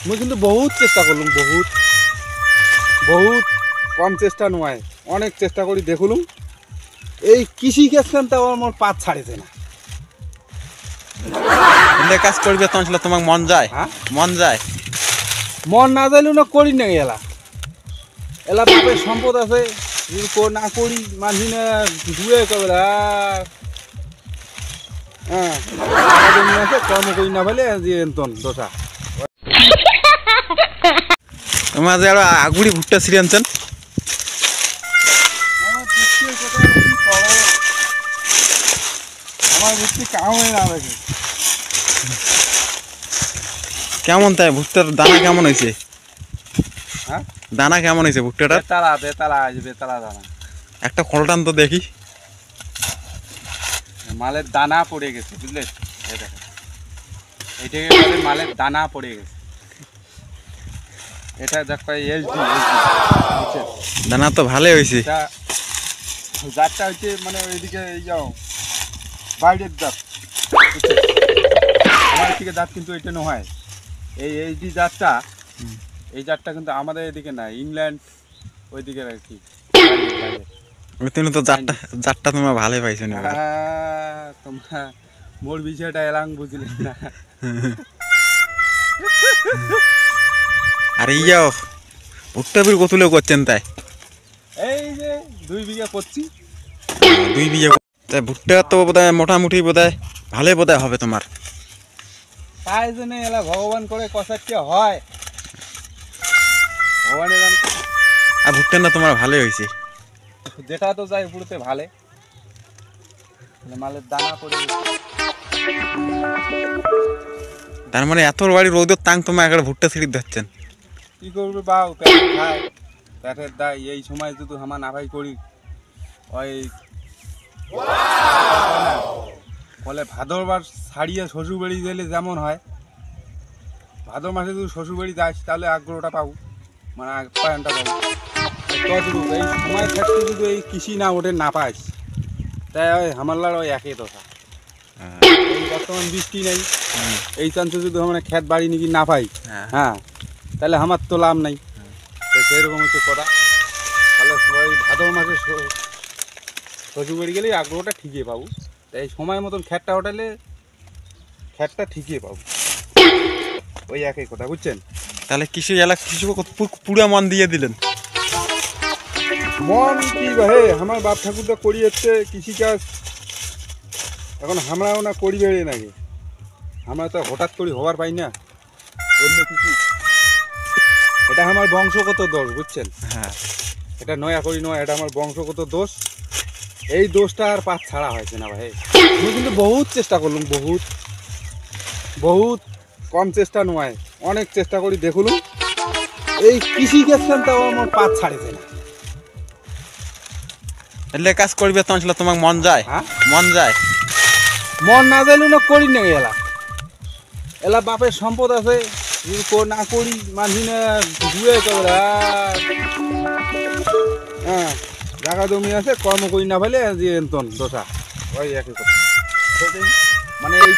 মুই কিন্তু বহুত চেষ্টা করলুম, বহুত বহুত কম চেষ্টা নয়, অনেক চেষ্টা করি দেখলুম এই কৃষি কাজখান তাও আমার পাত ছাড়েছে না। এলে কাজ করবে তখন তোমার মন যায়? হ্যাঁ মন যায়? মন না যাইলে না করি না। এলা এলা বাপের সম্পদ আছে, যদি না করি মানছি না ধুয়ে কবে। হ্যাঁ জমি আছে, কর্ম করি না বলে যে এন্তন দোষা। তোমার যে আরো আগুড়ি ভুট্টা ছিঁড়ে আনছেন, আমার বুঝছি কাম হয় না দেখি। কেমন তাই ভুট্টার দানা কেমন হয়েছে? হ্যাঁ দানা কেমন হয়েছে ভুট্টাটার? বেতালা বেতালা আছে, বেতালা দানা। একটা খোলটান তো দেখি। মালের দানা পড়ে গেছে, বুঝলে? এই দেখো, এইটাকে বলে মালের দানা পড়ে গেছে। এটা দেখো এইচডি, দানা তো ভালোই হয়েছে। এটা জাতটা হচ্ছে মানে ওইদিকে এই যাও বাইরের জাত, আমার এদিকে জাত কিন্তু এটা নয়। এই এইচডি জাতটা, এই জাতটা কিন্তু আমাদের এদিকে না, ইংল্যান্ড ওইদিকে আর কি। তুমি তো জাতটা তোমার ভালোই পাইছো না। তোমরা মোর বিষয়টা এলাম বুঝলে না। আর যাও ভুট্টা বিল কতুলেও করছেন তাই? এই যে 2 বিঘা করছি। 2 বিঘা তাই ভুট্টা তো বোধহয় মোটামুটি বোধহয় ভালোই বোধহয় হবে তোমার। তাই জন্য এলা ভগবান করে কষাচ্ছে হয়, ভগবানের জানে। আর ভুট্টা না তোমার ভালোই হয়েছে, যেটা তো যায় পুরোতে ভালে। মালের দানা পড়ে তার মানে এত বাড়ি রোদের তাং তোমার একটা ভুট্টা ছিঁড়ি ধরছেন। কি করবে বাউ, পেটে খায়, পেটের দায়। এই সময় যদি হামা না ভাই করি ওই বলে ভাদর মাস ছাড়িয়ে শ্বশুর বাড়ি গেলে যেমন হয়, ভাদর মাসে যদি শ্বশুর বাড়ি যাস তাহলে আগ্রহটা পাবো, মানে আপ্যায়নটা পাবো। ততটুকু এই সময় থাকতে যদি এই কৃষি না ওঠে না পাস, তাই ওই হামাল্লার ওই একই দশা। এই বর্তমান বৃষ্টি নেই, এই চান্সে যদি আমরা খেত বাড়ি নাকি না পাই, হ্যাঁ তাহলে আমার তো লাভ নাই। তো সেইরকম হচ্ছে কথা। তাহলে সবাই ভাদর মাসে শ্বশুর বাড়ি গেলেই আগ্রহটা ঠিকই পাবো। এই সময় মতন খেতটা ওঠালে খেতটা ঠিকই পাবো, ওই একই কথা, বুঝছেন? তাহলে কৃষি এলাকা কৃষি পুরো মন দিয়ে দিলেন। মন কি হে, আমার বাপ ঠাকুরটা করি হচ্ছে কৃষিকাজ, এখন আমরাও না করি বেড়ে নাকি, আমরা তো হঠাৎ করে হবার পাই না অন্য কিছু। এটা আমার বংশগত দোষ, বুঝছেন? হ্যাঁ এটা নয়া করি নয়, এটা আমার বংশগত দোষ। এই দোষটা আর পাত ছাড়া হয়েছে না ভাই। আমি কিন্তু বহুত চেষ্টা করলাম, বহুত বহুত কম চেষ্টা নয়, অনেক চেষ্টা করি দেখলুম এই কৃষি কাজখান তাও আমার পাত ছাড়েছে না। এলে কাজ করবে তখন তোমার মন যায়? হ্যাঁ মন যায়? মন না যাইলে না করি না। এলা এলা বাপের সম্পদ আছে, যদি না করি মানছি না ধুয়ে কবে। হ্যাঁ জায়গা জমি আছে, কর্ম করি না ফেলে যে এন্তন দোষা, ওই একই কথা। মানে এই